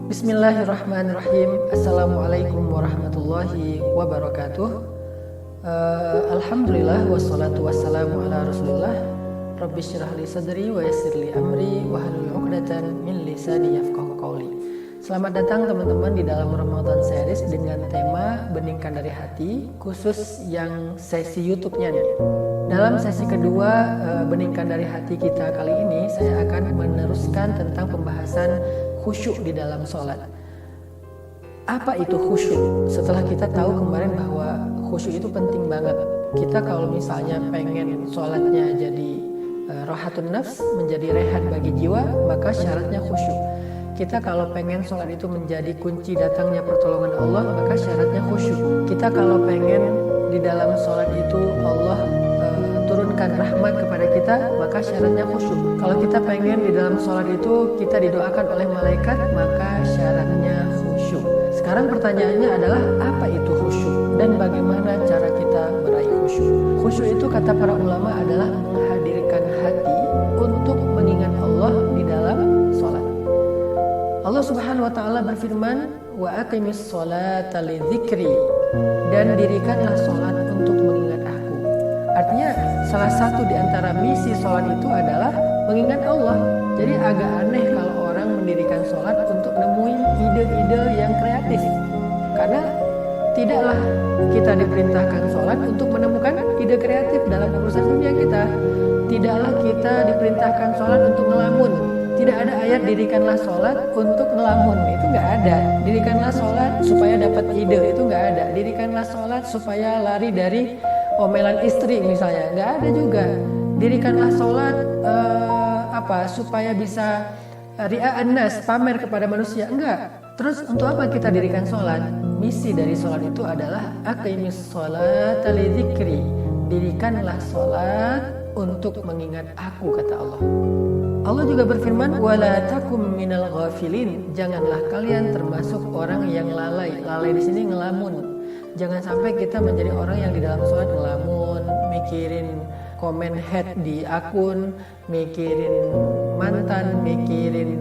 Bismillahirrahmanirrahim. Assalamualaikum warahmatullahi wabarakatuh. Alhamdulillah wassalatu wassalamu ala rasulillah. Rabbi syrah li sadri wa yassir li amri wahlul 'uqdatam min lisani yafqahu qawli. Selamat datang teman-teman di dalam Ramadan series dengan tema Beningkan dari Hati, khusus yang sesi YouTube-nya nih. Dalam sesi kedua Beningkan dari Hati kita kali ini, saya akan meneruskan tentang pembahasan khusyuk di dalam sholat. Apa itu khusyuk? Setelah kita tahu kemarin bahwa khusyuk itu penting banget. Kita kalau misalnya pengen sholatnya jadi rohatun nafs, menjadi rehat bagi jiwa, maka syaratnya khusyuk. Kita kalau pengen sholat itu menjadi kunci datangnya pertolongan Allah, maka syaratnya khusyuk. Kita kalau pengen di dalam sholat itu Allah turunkan rahmat kepada kita, maka syaratnya khusyuk. Kalau kita pengen di dalam sholat itu kita didoakan oleh malaikat, maka syaratnya khusyuk. Sekarang pertanyaannya adalah apa itu khusyuk dan bagaimana cara kita meraih khusyuk? Khusyuk itu kata para ulama adalah menghadirkan hati untuk mengingat Allah di dalam sholat. Allah Subhanahu wa taala berfirman, "Wa aqimis sholata lidzikri," dan dirikanlah sholat untuk mengingat Aku. Artinya salah satu di antara misi sholat itu adalah mengingat Allah. Jadi agak aneh kalau orang mendirikan sholat untuk nemuin ide-ide yang kreatif. Karena tidaklah kita diperintahkan sholat untuk menemukan ide kreatif dalam urusan dunia kita. Tidaklah kita diperintahkan sholat untuk ngelamun. Tidak ada ayat dirikanlah sholat untuk ngelamun, itu nggak ada. Dirikanlah sholat supaya dapat ide, itu nggak ada. Dirikanlah sholat supaya lari dari omelan istri misalnya, nggak ada juga. Dirikanlah sholat supaya bisa ria'an nas, pamer kepada manusia, enggak. Terus untuk apa kita dirikan sholat? Misi dari sholat itu adalah aqimis sholata lidzikri, dirikanlah sholat untuk mengingat Aku, kata Allah. Allah juga berfirman, wala takum minal ghafilin, janganlah kalian termasuk orang yang lalai. Lalai di sini ngelamun. Jangan sampai kita menjadi orang yang di dalam sholat ngelamun, mikirin komen head di akun, mikirin mantan, mikirin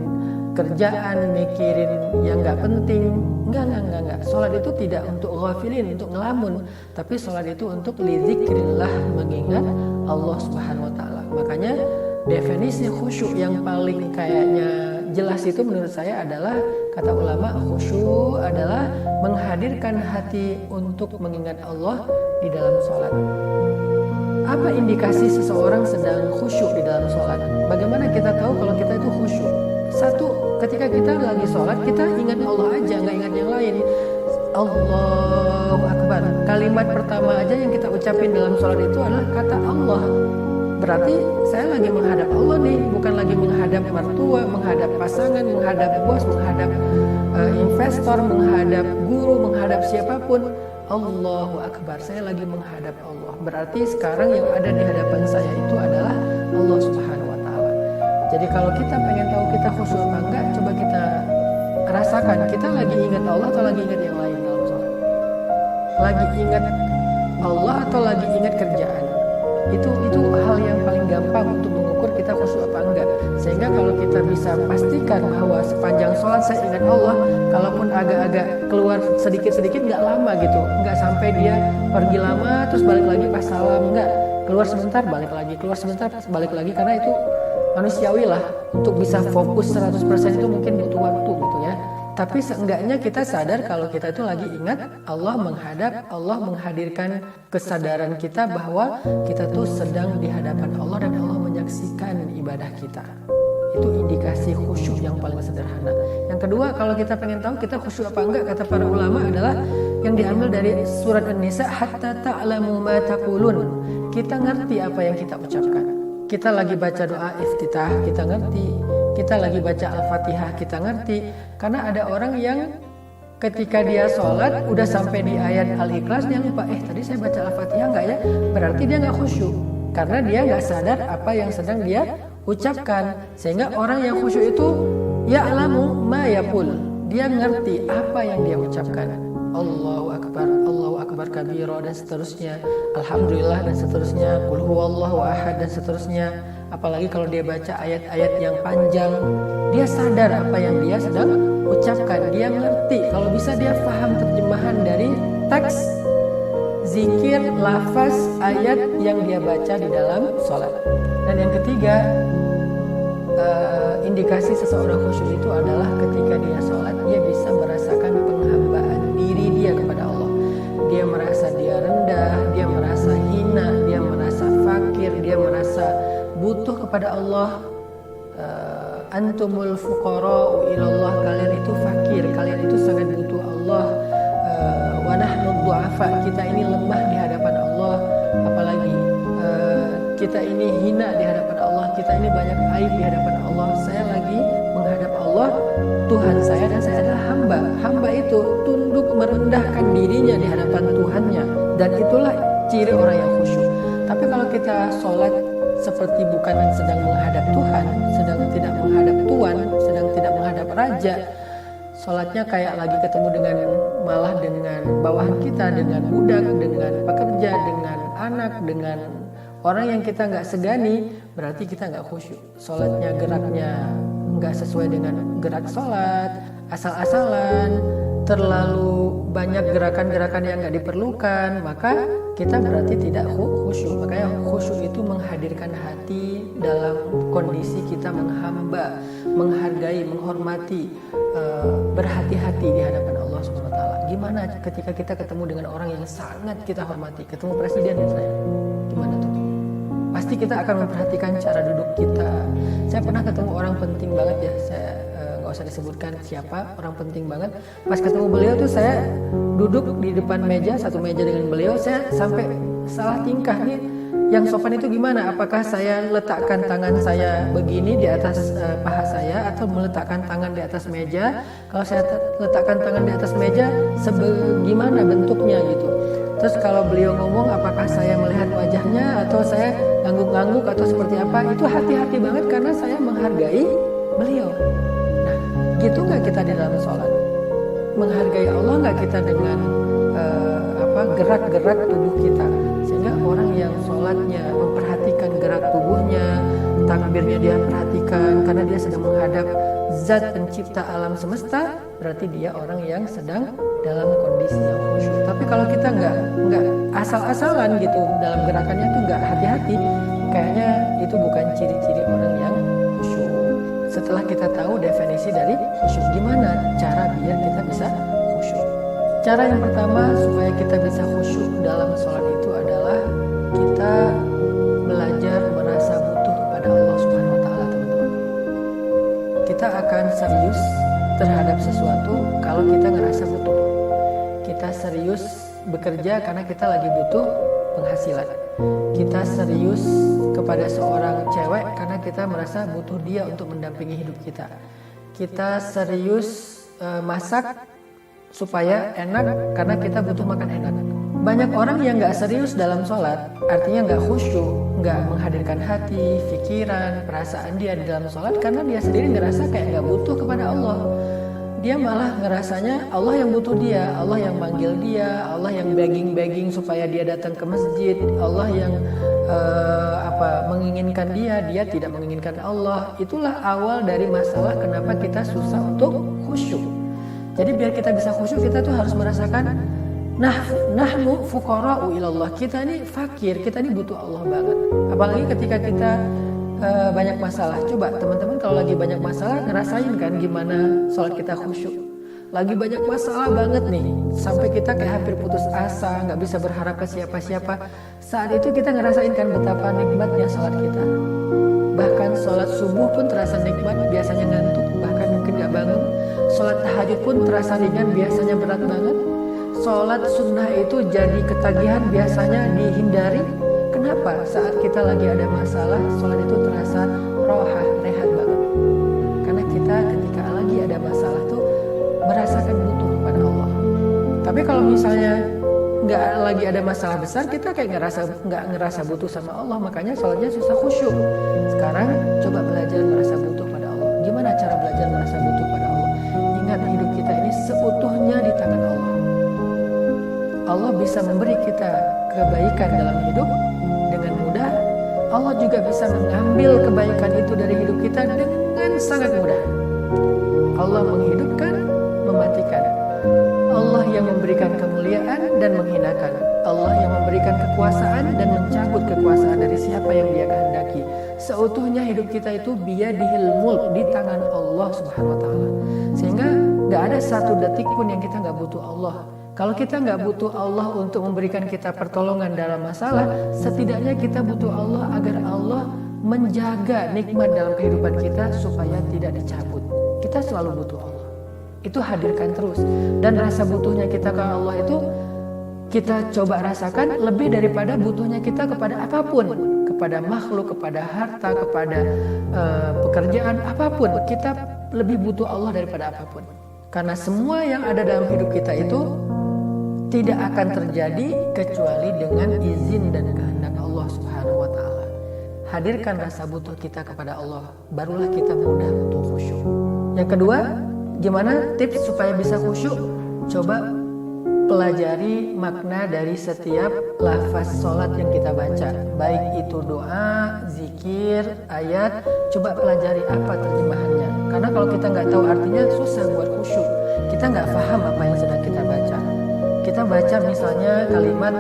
kerjaan, mikirin yang nggak penting. Enggak. Sholat itu tidak untuk ghafilin, untuk ngelamun, tapi sholat itu untuk lidzikrillah, mengingat Allah Subhanahu wa taala. Makanya definisi khusyuk yang paling kayaknya jelas itu menurut saya adalah, kata ulama, khusyuk adalah menghadirkan hati untuk mengingat Allah di dalam sholat. Apa indikasi seseorang sedang khusyuk di dalam sholat? Bagaimana kita tahu kalau kita itu khusyuk? Satu, ketika kita lagi sholat, kita ingat Allah aja, nggak ingat yang lain. Allahu Akbar. Kalimat pertama aja yang kita ucapin dalam sholat itu adalah kata Allah. Berarti saya lagi menghadap Allah nih, bukan lagi menghadap mertua, menghadap pasangan, menghadap bos, menghadap investor, menghadap guru, menghadap siapapun. Allahu Akbar, saya lagi menghadap Allah. Berarti sekarang yang ada di hadapan saya itu adalah Allah Subhanahu wa taala. Jadi kalau kita pengen tahu kita khusyuk apa enggak, coba kita rasakan kita lagi ingat Allah atau lagi ingat yang lain dalam sholat. Lagi ingat Allah atau lagi ingat kerjaan. Itu hal yang paling gampang untuk mengukur kita khusyuk apa enggak. Sehingga kalau kita bisa pastikan bahwa sepanjang sholat saya ingat Allah, kalaupun agak-agak keluar sedikit-sedikit nggak lama gitu, nggak sampai dia pergi lama terus balik lagi pas salam, nggak, keluar sebentar balik lagi, keluar sebentar balik lagi, karena itu manusiawi lah. Untuk bisa fokus 100% itu mungkin butuh waktu gitu ya. Tapi seenggaknya kita sadar kalau kita itu lagi ingat Allah, menghadap Allah, menghadirkan kesadaran kita bahwa kita tuh sedang di hadapan Allah dan Allah menyaksikan ibadah kita. Itu indikasi khusyuk yang paling sederhana. Yang kedua, kalau kita pengen tahu kita khusyuk apa enggak, kata para ulama adalah yang diambil dari surat An-Nisa, hatta ta'lamu ma taqulun. Kita ngerti apa yang kita ucapkan. Kita lagi baca doa iftitah, kita ngerti. Kita lagi baca Al-Fatihah, kita ngerti. Karena ada orang yang ketika dia sholat udah sampai di ayat Al-Ikhlas, dia lupa, tadi saya baca Al-Fatihah nggak ya? Berarti dia nggak khusyuk, karena dia nggak sadar apa yang sedang dia ucapkan. Sehingga orang yang khusyuk itu ya'lamu ma yaqul, dia ngerti apa yang dia ucapkan. Allahu Akbar kabira dan seterusnya, Alhamdulillah dan seterusnya, Qul huwallahu ahad dan seterusnya. Apalagi kalau dia baca ayat-ayat yang panjang, dia sadar apa yang dia sedang ucapkan. terjemahan, dia ngerti. Kalau bisa dia paham terjemahan dari teks, zikir, lafaz, ayat yang dia baca di dalam sholat. Dan yang ketiga, indikasi seseorang khusyuk itu adalah ketika dia sholat, dia bisa merasakan penghambaan diri dia kepada Allah. Dia merasa dia rendah, dia merasa hina, dia merasa fakir, dia merasa butuh kepada Allah. Antumul fuqara'u ilallah, kalian itu fakir, kalian itu sangat butuh Allah. Wa nahnu du'afa, kita ini lemah di hadapan Allah, apalagi kita ini hina di hadapan Allah, kita ini banyak aib di hadapan Allah. Saya lagi menghadap Allah, Tuhan saya, dan saya adalah hamba. Hamba itu tunduk merendahkan dirinya di hadapan Tuhannya, dan itulah ciri orang yang khusyuk. Tapi kalau kita sholat seperti bukan sedang menghadap Tuhan, sedang tidak menghadap Tuan, sedang tidak menghadap Raja, sholatnya kayak lagi ketemu dengan malah dengan bawahan kita, dengan budak, dengan pekerja, dengan anak, dengan orang yang kita nggak segani, berarti kita nggak khusyuk. Sholatnya geraknya nggak sesuai dengan gerak sholat, asal-asalan, terlalu banyak gerakan-gerakan yang nggak diperlukan, maka kita berarti tidak khusyuk. Makanya khusyuk itu menghadirkan hati dalam kondisi kita menghamba, menghargai, menghormati, berhati-hati di hadapan Allah SWT. Gimana ketika kita ketemu dengan orang yang sangat kita hormati, ketemu presiden misalnya, gimana tuh? Pasti kita akan memperhatikan cara duduk kita. Saya pernah ketemu orang penting banget ya, saya nggak usah disebutkan siapa, orang penting banget. Pas ketemu beliau tuh saya duduk di depan meja, satu meja dengan beliau, saya sampai salah tingkah nih. Yang sopan itu gimana? Apakah saya letakkan tangan saya begini di atas paha saya, atau meletakkan tangan di atas meja? Kalau saya letakkan tangan di atas meja, gimana bentuknya gitu? Terus kalau beliau ngomong, apakah saya melihat wajahnya, atau saya ngangguk-ngangguk, atau seperti apa? Itu hati-hati banget karena saya menghargai beliau. Nah, gitu nggak kita di dalam sholat? Menghargai Allah nggak kita dengan gerak-gerak tubuh kita? Sehingga orang yang sholatnya memperhatikan gerak tubuhnya, takbirnya dia perhatikan karena dia sedang menghadap Zat pencipta alam semesta, berarti dia orang yang sedang dalam kondisi yang khusyuk. Tapi kalau kita nggak asal-asalan gitu dalam gerakannya tuh nggak hati-hati, kayaknya itu bukan ciri-ciri orang yang khusyuk. Setelah kita tahu definisi dari khusyuk, gimana cara biar kita bisa khusyuk? Cara yang pertama supaya kita bisa khusyuk dalam sholat itu adalah kita belajar merasa butuh kepada Allah Subhanahu wa Ta'ala, teman-teman. Kita akan serius terhadap sesuatu kalau kita ngerasa butuh. Kita serius bekerja karena kita lagi butuh penghasilan. Kita serius kepada seorang cewek karena kita merasa butuh dia untuk mendampingi hidup kita. Kita serius masak supaya enak karena kita butuh makan enak. Banyak orang yang gak serius dalam sholat, artinya gak khusyuk, gak menghadirkan hati, pikiran, perasaan dia di dalam sholat karena dia sendiri ngerasa kayak gak butuh kepada Allah. Dia malah ngerasanya Allah yang butuh dia, Allah yang manggil dia, Allah yang begging supaya dia datang ke masjid, Allah yang menginginkan dia tidak menginginkan Allah. Itulah awal dari masalah kenapa kita susah untuk khusyuk. Jadi biar kita bisa khusyuk, kita tuh harus merasakan nahnu fuqara'u ilallah. Kita ini fakir, kita ini butuh Allah banget. Apalagi ketika kita banyak masalah. Coba teman-teman kalau lagi banyak masalah ngerasain kan gimana sholat kita khusyuk. Lagi banyak masalah banget nih, sampai kita kayak hampir putus asa, gak bisa berharap ke siapa-siapa. Saat itu kita ngerasain kan betapa nikmatnya sholat kita. Bahkan sholat subuh pun terasa nikmat, biasanya ngantuk, bahkan mungkin gak bangun. Sholat tahajud pun terasa ringan, biasanya berat banget. Sholat sunnah itu jadi ketagihan, biasanya dihindari. Kenapa? Saat kita lagi ada masalah, sholat itu terasa rohah, rehat banget. Karena kita ketika lagi ada masalah tuh merasakan butuh kepada Allah. Tapi kalau misalnya nggak lagi ada masalah besar, kita kayak nggak ngerasa butuh sama Allah, makanya sholatnya susah khusyuk. Sekarang coba belajar merasa butuh pada Allah. Gimana cara belajar merasa butuh pada Allah? Ingat, hidup kita ini seutuhnya di tangan Allah. Allah bisa memberi kita kebaikan dalam hidup dengan mudah. Allah juga bisa mengambil kebaikan itu dari hidup kita dengan sangat mudah. Allah menghidupkan, memberikan kemuliaan dan menghinakan. Allah yang memberikan kekuasaan dan mencabut kekuasaan dari siapa yang Dia kehendaki. Seutuhnya hidup kita itu biyadihil mulk, di tangan Allah Subhanahu wa taala. Sehingga gak ada satu detik pun yang kita gak butuh Allah. Kalau kita nggak butuh Allah untuk memberikan kita pertolongan dalam masalah, setidaknya kita butuh Allah agar Allah menjaga nikmat dalam kehidupan kita supaya tidak dicabut. Kita selalu butuh Allah. Itu hadirkan terus. Dan rasa butuhnya kita ke Allah itu kita coba rasakan lebih daripada butuhnya kita kepada apapun. Kepada makhluk, kepada harta, kepada pekerjaan, apapun. Kita lebih butuh Allah daripada apapun. Karena semua yang ada dalam hidup kita itu tidak akan terjadi kecuali dengan izin dan kehendak Allah Subhanahu wa taala. Hadirkan rasa butuh kita kepada Allah, barulah kita mudah untuk khusyuk. Yang kedua, gimana tips supaya bisa khusyuk? Coba pelajari makna dari setiap lafaz sholat yang kita baca, baik itu doa, zikir, ayat. Coba pelajari apa terjemahannya, karena kalau kita nggak tahu artinya susah buat khusyuk. Kita nggak paham apa yang sedang kita baca. Kita baca misalnya kalimat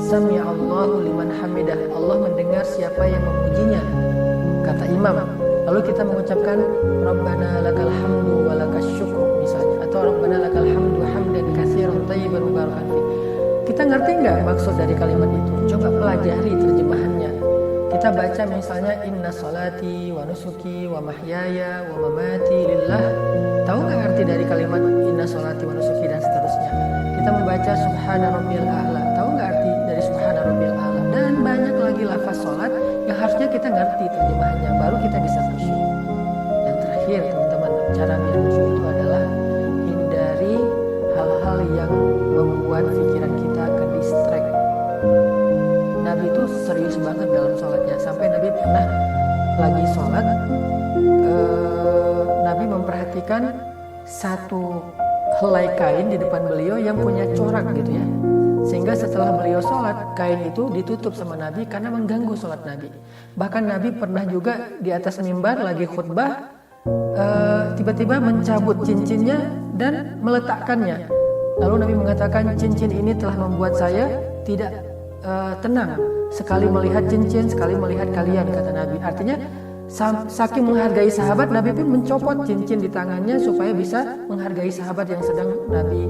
Sami'allahu liman hamidah, Allah mendengar siapa yang memujinya, kata imam. Lalu kita mengucapkan Rabbana lakal hamdu wa lakas syukru misalnya, atau Rabbana lakal hamdu hamdan katsiran thayyiban mubarakan fi. Kita ngerti nggak maksud dari kalimat itu? Coba pelajari terjemahannya. Kita baca misalnya inna salati wa nusuki wa mahyaya wa mamati lillah. Tahu nggak arti dari kalimat inna salati wa nusuki dan seterusnya? Kita membaca subhana rabbiyal a'la. Tahu nggak arti dari subhana rabbiyal a'la? Dan banyak lagi lafaz sholat yang harusnya kita ngerti terjemahannya, baru kita bisa khusyuk. Dan terakhir teman-teman, cara biar khusyuk itu adalah hindari hal-hal yang membuat pikiran kita ke distract. Nabi itu serius banget dalam sholatnya, sampai Nabi pernah lagi sholat, Nabi memperhatikan satu helai kain di depan beliau yang punya corak gitu ya, sehingga setelah beliau sholat, kain itu ditutup sama Nabi karena mengganggu sholat Nabi. Bahkan Nabi pernah juga di atas mimbar lagi khutbah, tiba-tiba mencabut cincinnya dan meletakkannya. Lalu Nabi mengatakan, cincin ini telah membuat saya tidak tenang, sekali melihat cincin, sekali melihat kalian, kata Nabi. Artinya saking menghargai sahabat, Nabi pun mencopot cincin di tangannya supaya bisa menghargai sahabat yang sedang Nabi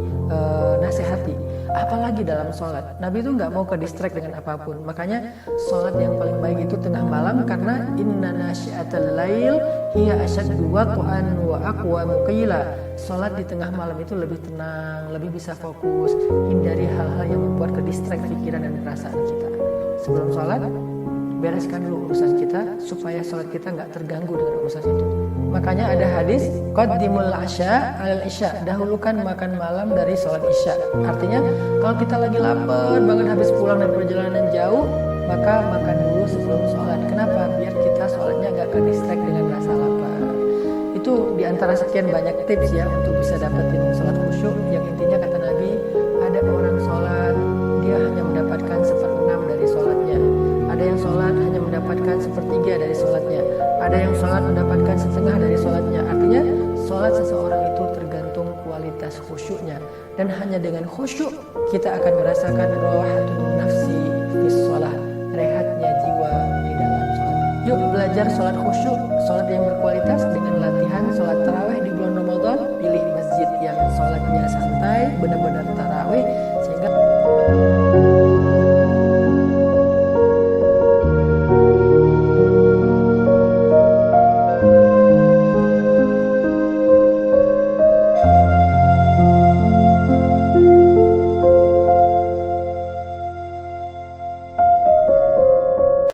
nasihati. Apalagi dalam sholat, Nabi itu nggak mau ke distract dengan apapun. Makanya sholat yang paling baik itu tengah malam, karena inna nasyiatal lail hiya asyaddu wat'an wa aqwamu qila. Sholat di tengah malam itu lebih tenang, lebih bisa fokus, hindari hal-hal yang membuat ke distract pikiran dan perasaan kita. Sebelum sholat, bereskan dulu urusan kita supaya sholat kita nggak terganggu dengan urusan itu. Makanya ada hadis qaddimul asya alal isya, dahulukan makan malam dari sholat isya. Artinya kalau kita lagi lapar banget habis pulang dari perjalanan jauh, maka makan dulu sebelum sholat. Kenapa? Biar kita sholatnya nggak ke distract dengan rasa lapar. Itu diantara sekian banyak tips ya untuk bisa dapetin sholat khusyuk. Yang intinya kata Nabi, ada orang sholat dia hanya mendapatkan 1/6 dari sholatnya. Ada yang sholat hanya mendapatkan 1/3 dari sholatnya. Ada yang sholat mendapatkan 1/2 dari sholatnya. Artinya sholat seseorang itu tergantung kualitas khusyuknya. Dan hanya dengan khusyuk kita akan merasakan rahatun nafsi fis sholat, rehatnya jiwa di dalam sholat. Yuk belajar sholat khusyuk, sholat yang berkualitas dengan latihan sholat tarawih di bulan Ramadan. Pilih